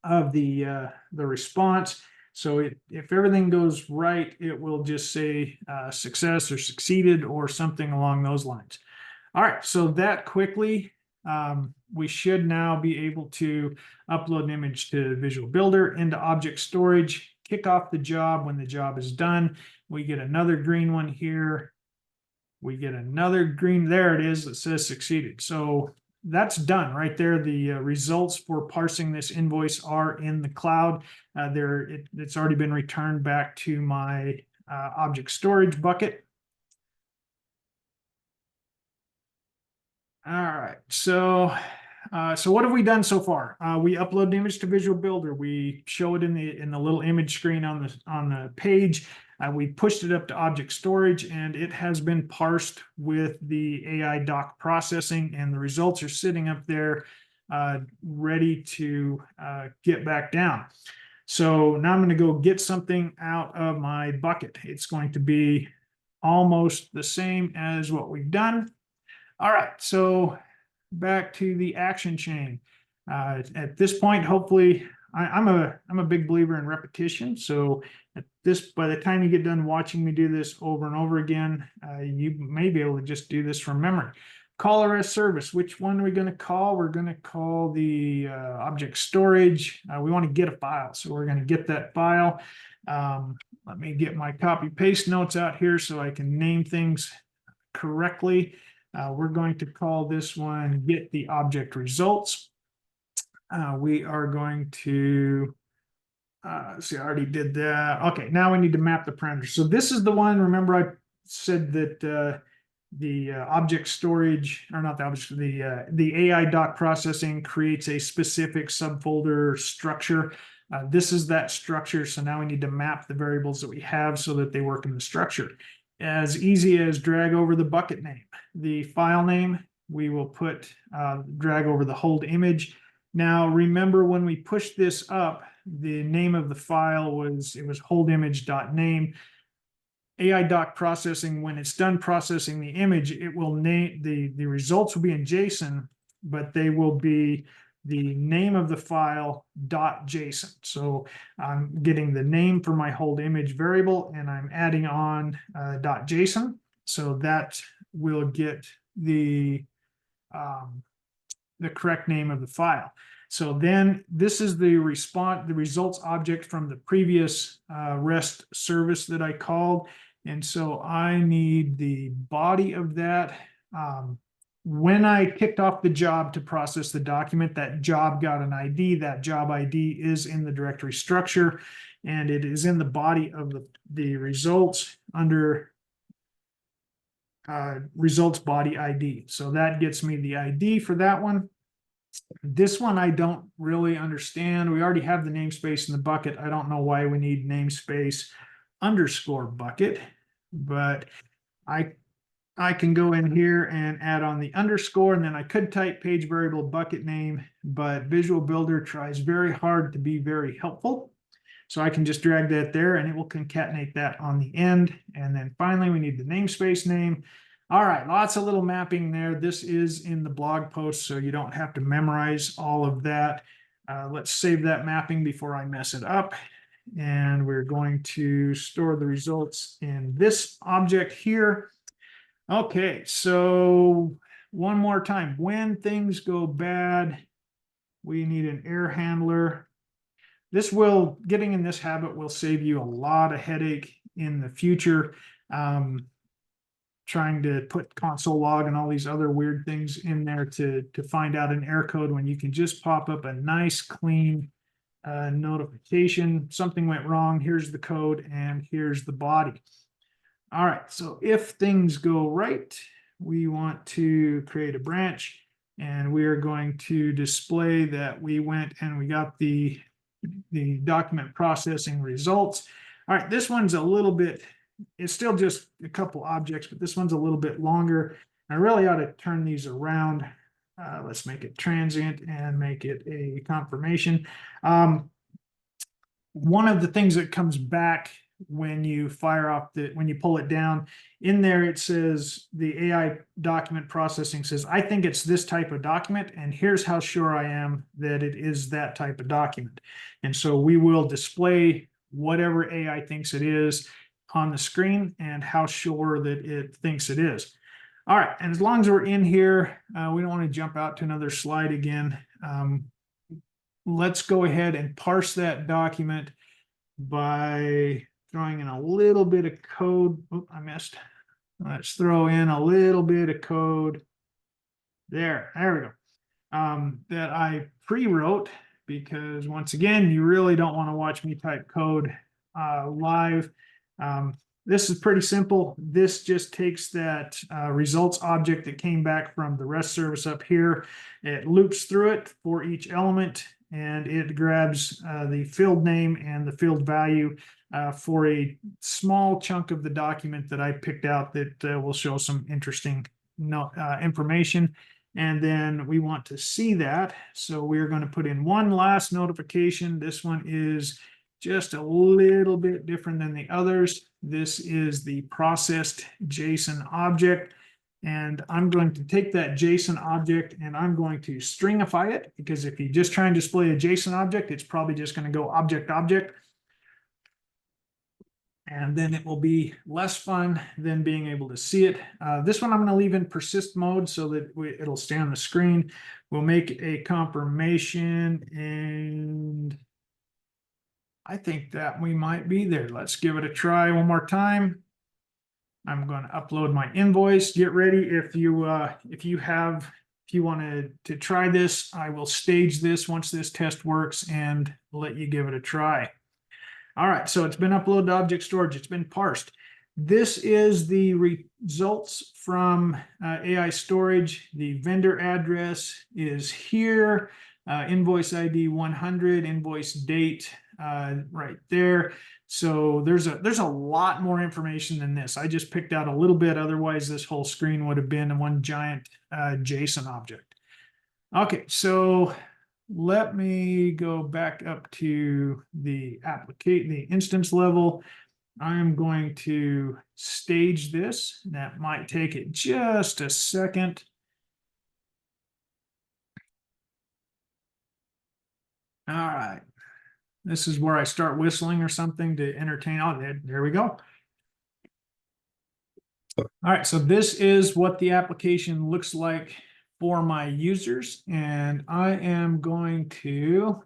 of the response. So if everything goes right, it will just say success or succeeded or something along those lines. All right, so that quickly, we should now be able to upload an image to Visual Builder into Object Storage, kick off the job. When the job is done, we get another green one here. We get another green, there it is, that says succeeded. So that's done right there. The results for parsing this invoice are in the cloud. It's already been returned back to my object storage bucket. All right, so what have we done so far? We upload the image to Visual Builder. We show it in the little image screen on the page. We pushed it up to Object Storage, and it has been parsed with the AI doc processing, and the results are sitting up there, ready to get back down. So now I'm going to go get something out of my bucket. It's going to be almost the same as what we've done. All right, so back to the action chain. At this point, hopefully, I'm a big believer in repetition. So by the time you get done watching me do this over and over again, you may be able to just do this from memory. Call a REST service. Which one are we going to call? We're going to call the object storage. We want to get a file, so we're going to get that file. Let me get my copy paste notes out here so I can name things correctly. We're going to call this one get the object results. We are going to see, I already did that. Okay, now we need to map the parameters. So this is the one, remember I said that the object storage, or not the object, the AI doc processing creates a specific subfolder structure. This is that structure. So now we need to map the variables that we have so that they work in the structure. As easy as drag over the bucket name. The file name, we will put, drag over the hold image. Now, remember when we push this up, the name of the file was holdimage.name. AI doc processing, when it's done processing the image, it will name, the results will be in JSON, but they will be the name of the file .json. So I'm getting the name for my hold image variable, and I'm adding on .json. So that will get the correct name of the file. So then this is the results object from the previous REST service that I called. And so I need the body of that. When I kicked off the job to process the document, that job got an ID. That job ID is in the directory structure, and it is in the body of the results under results body ID. So that gets me the ID for that one. This one I don't really understand. We already have the namespace in the bucket. I don't know why we need namespace underscore bucket, but I can go in here and add on the underscore, and then I could type page variable bucket name, but Visual Builder tries very hard to be very helpful. So I can just drag that there and it will concatenate that on the end. And then finally, we need the namespace name. All right, lots of little mapping there. This is in the blog post, so you don't have to memorize all of that. Let's save that mapping before I mess it up. And we're going to store the results in this object here. Okay, so one more time. When things go bad, we need an error handler. Getting in this habit will save you a lot of headache in the future. trying to put console log and all these other weird things in there to find out an error code when you can just pop up a nice clean notification. Something went wrong. Here's the code and here's the body. All right, so if things go right, we want to create a branch, and we are going to display that we went and we got the document processing results. All right, this one's a little bit, it's still just a couple objects, but this one's a little bit longer. I really ought to turn these around. Let's make it transient and make it a confirmation. One of the things that comes back when you fire off when you pull it down, in there it says the AI document processing says, I think it's this type of document, and here's how sure I am that it is that type of document. And so we will display whatever AI thinks it is on the screen and how sure that it thinks it is. All right, and as long as we're in here, we don't want to jump out to another slide again. Let's go ahead and parse that document by throwing in a little bit of code. Oh, I missed. Let's throw in a little bit of code. There we go. That I pre-wrote, because once again, you really don't want to watch me type code live. This is pretty simple. This just takes that results object that came back from the REST service up here. It loops through it for each element, and it grabs the field name and the field value for a small chunk of the document that I picked out that will show some interesting information. And then we want to see that. So we're going to put in one last notification. This one is just a little bit different than the others. This is the processed JSON object. And I'm going to take that JSON object and I'm going to stringify it, because if you just try and display a JSON object, it's probably just going to go object, object. And then it will be less fun than being able to see it. This one I'm going to leave in persist mode so that it'll stay on the screen. We'll make a confirmation, and I think that we might be there. Let's give it a try one more time. I'm going to upload my invoice. Get ready if you want to try this. I will stage this once this test works and let you give it a try. All right, so it's been uploaded to Object Storage. It's been parsed. This is the results from AI storage. The vendor address is here. Invoice ID 100, invoice date right there. So there's a lot more information than this. I just picked out a little bit. Otherwise, this whole screen would have been one giant JSON object. Okay, so let me go back up to the instance level. I'm going to stage this. That might take it just a second. All right. This is where I start whistling or something to entertain. Oh, there we go. All right, so this is what the application looks like for my users, and I am going to,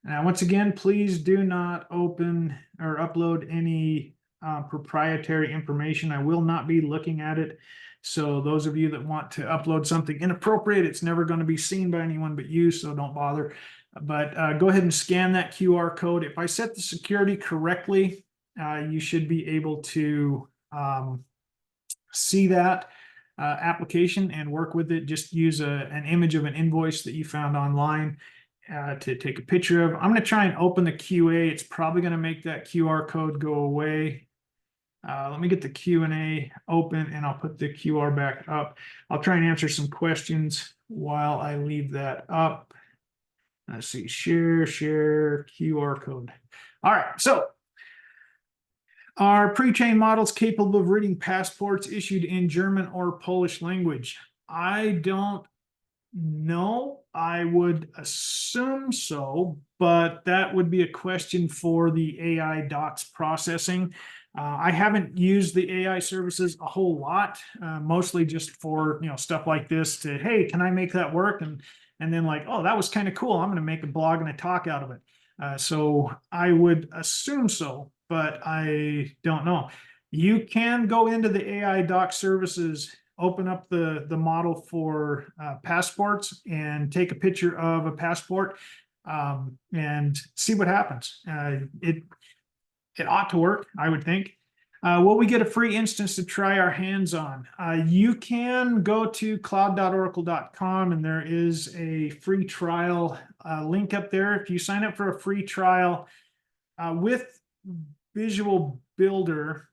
now once again, please do not open or upload any proprietary information. I will not be looking at it. So those of you that want to upload something inappropriate, it's never going to be seen by anyone but you, so don't bother. But go ahead and scan that QR code. If I set the security correctly, you should be able to see that application and work with it. Just use an image of an invoice that you found online to take a picture of. I'm going to try and open the QA. It's probably going to make that QR code go away. Let me get the Q&A open and I'll put the QR back up. I'll try and answer some questions while I leave that up. Let's see, share QR code. All right, so are pre-trained models capable of reading passports issued in German or Polish language? I don't know. I would assume so, but that would be a question for the AI docs processing. I haven't used the AI services a whole lot, mostly just for stuff like this to, hey, can I make that work? And then like, oh, that was kind of cool. I'm going to make a blog and a talk out of it. So I would assume so, but I don't know. You can go into the AI doc services, open up the model for passports and take a picture of a passport and see what happens. It ought to work, I would think. Will we get a free instance to try our hands on? You can go to cloud.oracle.com and there is a free trial link up there. If you sign up for a free trial with Visual Builder,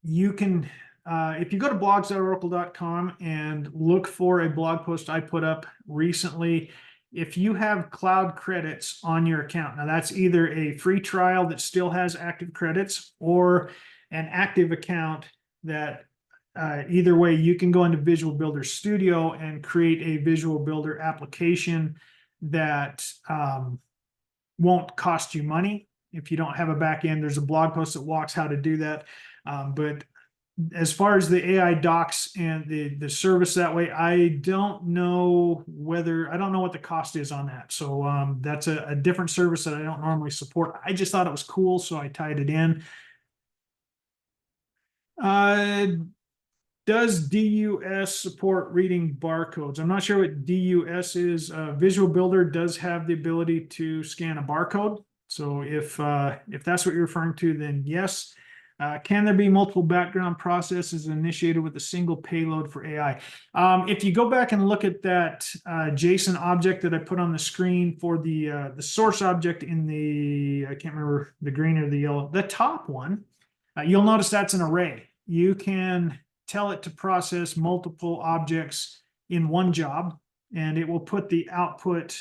you can, if you go to blogs.oracle.com and look for a blog post I put up recently, if you have cloud credits on your account, now that's either a free trial that still has active credits or an active account that either way, you can go into Visual Builder Studio and create a Visual Builder application that won't cost you money. If you don't have a back end, there's a blog post that walks how to do that. But as far as the AI docs and the service that way, I don't know what the cost is on that. So that's a different service that I don't normally support. I just thought it was cool, so I tied it in. Does DUS support reading barcodes? I'm not sure what DUS is. Visual Builder does have the ability to scan a barcode. So if that's what you're referring to, then yes. Can there be multiple background processes initiated with a single payload for AI? If you go back and look at that JSON object that I put on the screen for the source object in the, I can't remember the green or the yellow, the top one, you'll notice that's an array. You can tell it to process multiple objects in one job, and it will put the output,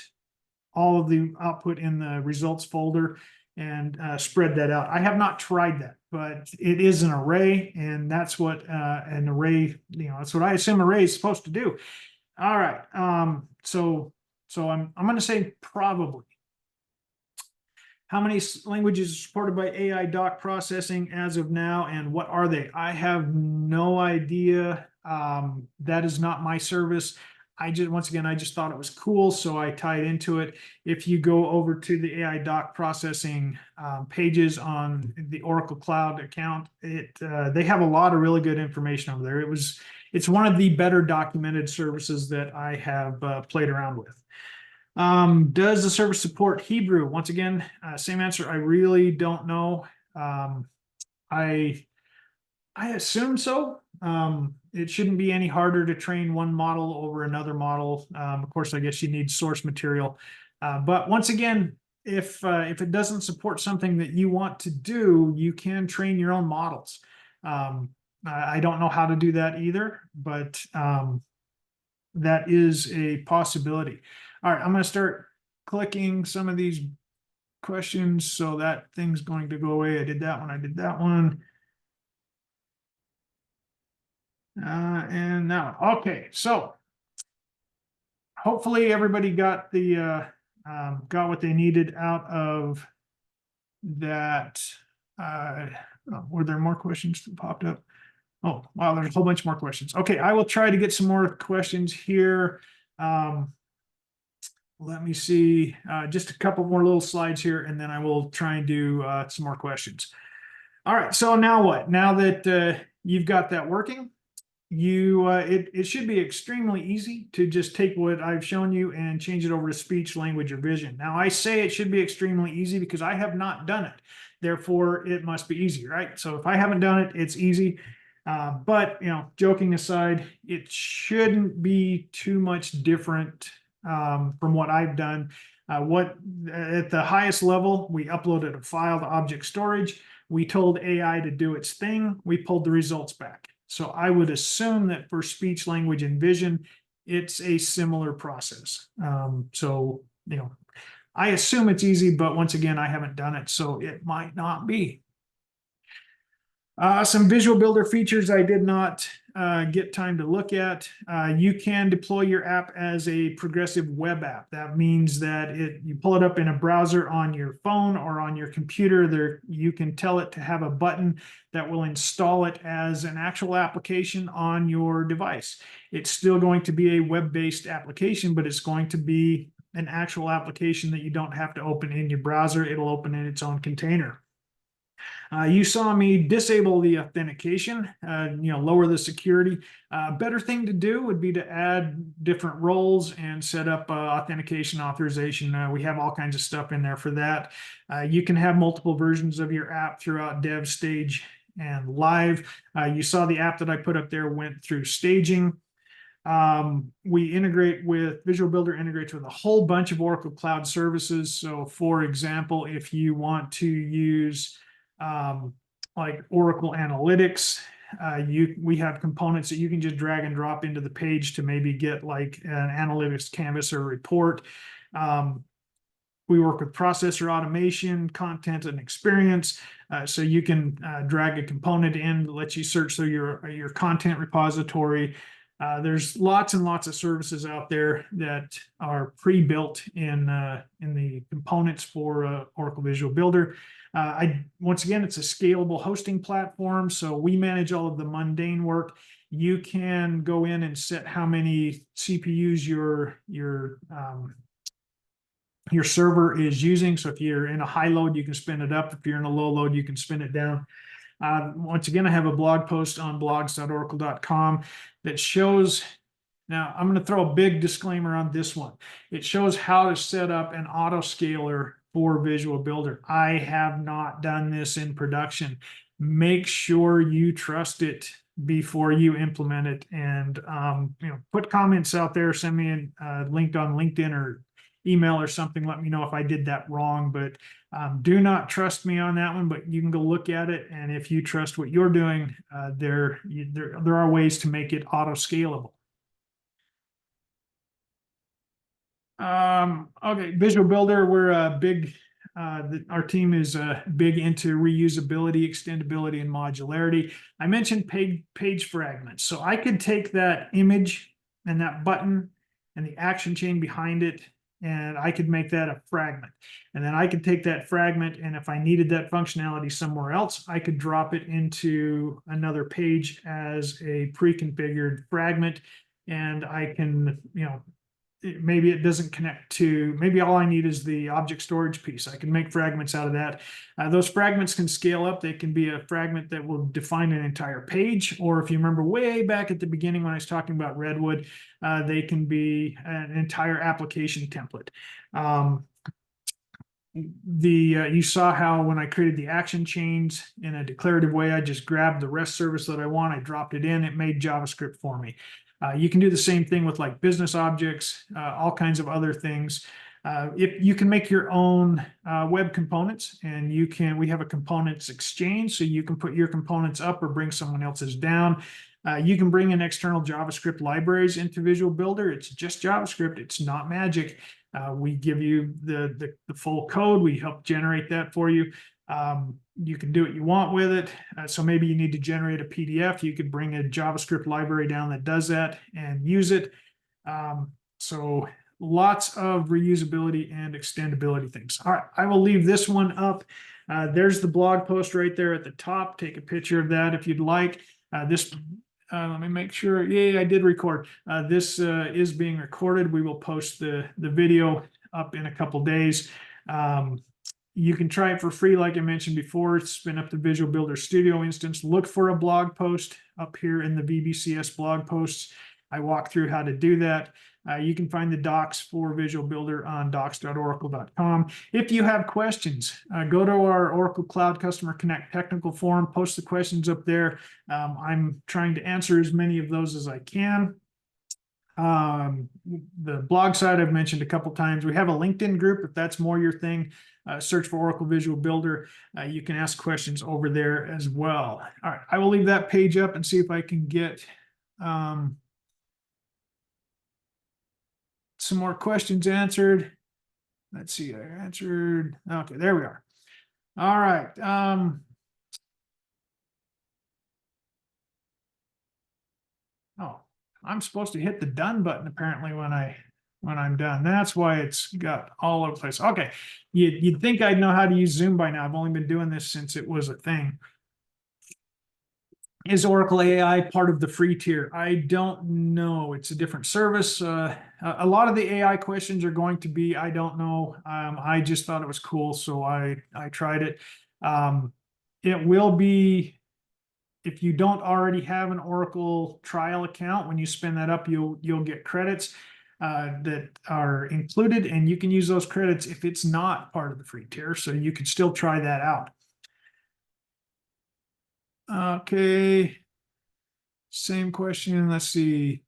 all of the output in the results folder and spread that out. I have not tried that, but it is an array, and that's what an array, that's what I assume array is supposed to do. All right, so I'm going to say probably. How many languages are supported by AI doc processing as of now, and what are they? I have no idea. That is not my service. Once again, I just thought it was cool, so I tied into it. If you go over to the AI doc processing pages on the Oracle Cloud account, they have a lot of really good information over there. It's one of the better documented services that I have played around with. Does the service support Hebrew? Once again, same answer. I really don't know. I assume so. It shouldn't be any harder to train one model over another model. Of course, I guess you need source material. But once again, if it doesn't support something that you want to do, you can train your own models. I don't know how to do that either, but that is a possibility. All right, I'm going to start clicking some of these questions. So that thing's going to go away. I did that one. I did that one. And now, okay, so hopefully everybody got got what they needed out of that. Were there more questions that popped up? Oh, wow, there's a whole bunch more questions. Okay, I will try to get some more questions here. Let me see, just a couple more little slides here, and then I will try and do some more questions. All right, so now what? Now that you've got that working, it should be extremely easy to just take what I've shown you and change it over to speech, language, or vision. Now, I say it should be extremely easy because I have not done it. Therefore, it must be easy, right? So if I haven't done it, it's easy. But, joking aside, it shouldn't be too much different from what I've done. At the highest level, we uploaded a file to Object Storage. We told AI to do its thing. We pulled the results back. So I would assume that for speech, language, and vision, it's a similar process. So, I assume it's easy, but once again, I haven't done it, so it might not be. Some Visual Builder features I did not get time to look at. You can deploy your app as a progressive web app. That means that you pull it up in a browser on your phone or on your computer. There, you can tell it to have a button that will install it as an actual application on your device. It's still going to be a web-based application, but it's going to be an actual application that you don't have to open in your browser. It'll open in its own container. You saw me disable the authentication, lower the security. Better thing to do would be to add different roles and set up authentication authorization. We have all kinds of stuff in there for that. You can have multiple versions of your app throughout dev, stage, and live. You saw the app that I put up there went through staging. We integrate with Visual Builder integrates with a whole bunch of Oracle Cloud services. So for example, if you want to use like Oracle Analytics, we have components that you can just drag and drop into the page to maybe get like an analytics canvas or report. We work with processor automation, content and experience. So you can drag a component in that lets you search through your content repository. There's lots and lots of services out there that are pre-built in the components for Oracle Visual Builder. Once again, it's a scalable hosting platform, so we manage all of the mundane work. You can go in and set how many CPUs your server is using. So if you're in a high load, you can spin it up. If you're in a low load, you can spin it down. Once again, I have a blog post on blogs.oracle.com that shows, now I'm going to throw a big disclaimer on this one. It shows how to set up an autoscaler for Visual Builder. I have not done this in production. Make sure you trust it before you implement it, and put comments out there, send me a link on LinkedIn or email or something. Let me know if I did that wrong, but do not trust me on that one, but you can go look at it. And if you trust what you're doing, there are ways to make it auto scalable. Okay, Visual Builder, we're a big, our team is big into reusability, extendibility, and modularity. I mentioned page fragments. So I could take that image and that button and the action chain behind it, and I could make that a fragment. And then I could take that fragment, and if I needed that functionality somewhere else, I could drop it into another page as a pre-configured fragment. And I can, maybe it doesn't connect to, maybe all I need is the object storage piece. I can make fragments out of that. Those fragments can scale up. They can be a fragment that will define an entire page. Or if you remember way back at the beginning when I was talking about Redwood, they can be an entire application template. You saw how when I created the action chains in a declarative way, I just grabbed the REST service that I want, I dropped it in, it made JavaScript for me. You can do the same thing with like business objects, all kinds of other things. If you can make your own web components, and we have a components exchange, so you can put your components up or bring someone else's down. You can bring in external JavaScript libraries into Visual Builder. It's just JavaScript. It's not magic. We give you the full code. We help generate that for you. You can do what you want with it. So maybe you need to generate a PDF. You could bring a JavaScript library down that does that and use it. So lots of reusability and extendability things. All right, I will leave this one up. There's the blog post right there at the top. Take a picture of that if you'd like. Let me make sure. Yeah, I did record. This is being recorded. We will post the video up in a couple days. You can try it for free, like I mentioned before. Spin up the Visual Builder Studio instance. Look for a blog post up here in the VBCS blog posts. I walk through how to do that. You can find the docs for Visual Builder on docs.oracle.com. If you have questions, go to our Oracle Cloud Customer Connect technical forum, post the questions up there. I'm trying to answer as many of those as I can. The blog site I've mentioned a couple times. We have a LinkedIn group if that's more your thing. Search for Oracle Visual Builder. You can ask questions over there as well. All right, I will leave that page up and see if I can get some more questions answered. Let's see, I answered. Okay, there we are. All right. Oh, I'm supposed to hit the done button apparently when I'm done. That's why it's got all over the place. Okay, you'd think I'd know how to use Zoom by now. I've only been doing this since it was a thing. Is Oracle AI part of the free tier? I don't know. It's a different service. A lot of the AI questions are going to be, I don't know. I just thought it was cool, so I tried it. it will be, if you don't already have an Oracle trial account, when you spin that up, you'll get credits that are included, and you can use those credits if it's not part of the free tier. So you can still try that out. Okay. Same question. Let's see.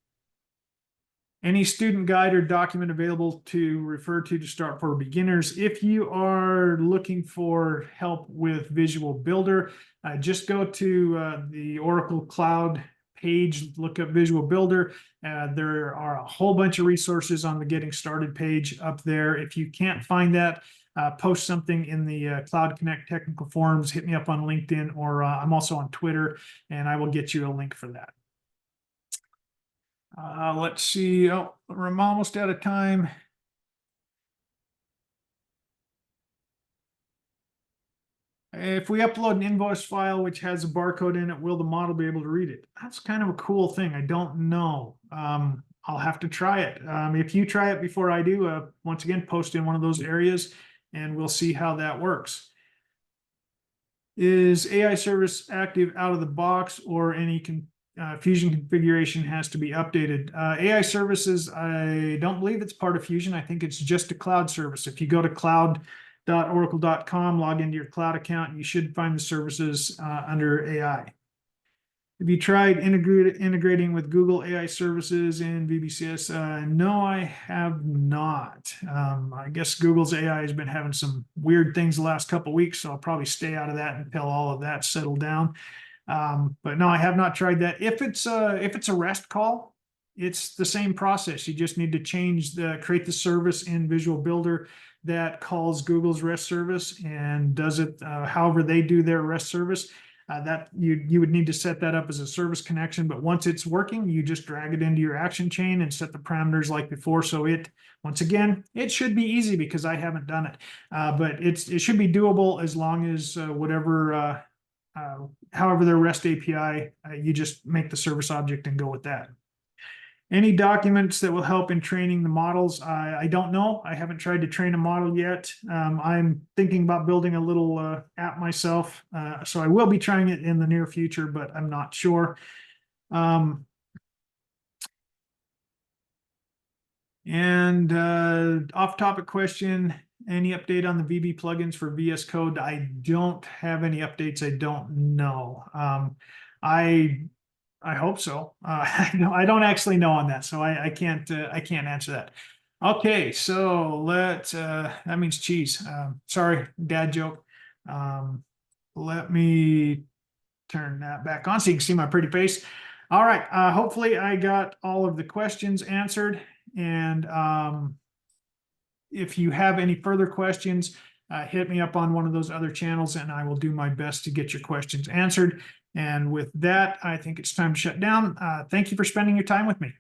Any student guide or document available to refer to start for beginners? If you are looking for help with Visual Builder, just go to the Oracle Cloud page, look up Visual Builder. There are a whole bunch of resources on the Getting Started page up there. If you can't find that, post something in the Cloud Connect technical forums, hit me up on LinkedIn, or I'm also on Twitter, and I will get you a link for that. Let's see. Oh, we're almost out of time. If we upload an invoice file which has a barcode in it, will the model be able to read it? That's kind of a cool thing. I don't know. I'll have to try it. If you try it before I do, once again, post in one of those areas and we'll see how that works. Is AI service active out of the box, or any Fusion configuration has to be updated? AI services, I don't believe it's part of Fusion. I think it's just a cloud service. If you go to cloud.oracle.com, log into your cloud account, you should find the services under AI. Have you tried integrating with Google AI services in VBCS? No, I have not. I guess Google's AI has been having some weird things the last couple of weeks, so I'll probably stay out of that until all of that settled down. But no, I have not tried that. If it's a REST call, it's the same process. You just need to create the service in Visual Builder that calls Google's REST service and does it however they do their REST service. That you would need to set that up as a service connection, but once it's working, you just drag it into your action chain and set the parameters like before. So once again, it should be easy because I haven't done it, but it should be doable as long as however their REST API, you just make the service object and go with that. Any documents that will help in training the models? I don't know. I haven't tried to train a model yet. I'm thinking about building a little app myself. So I will be trying it in the near future, but I'm not sure. And off-topic question, any update on the VB plugins for VS Code? I don't have any updates. I don't know. I hope so. I don't actually know on that, so I can't answer that. Okay, so that means cheese. Sorry, dad joke. Let me turn that back on so you can see my pretty face. All right, hopefully I got all of the questions answered, and if you have any further questions, hit me up on one of those other channels and I will do my best to get your questions answered. And with that, I think it's time to shut down. Thank you for spending your time with me.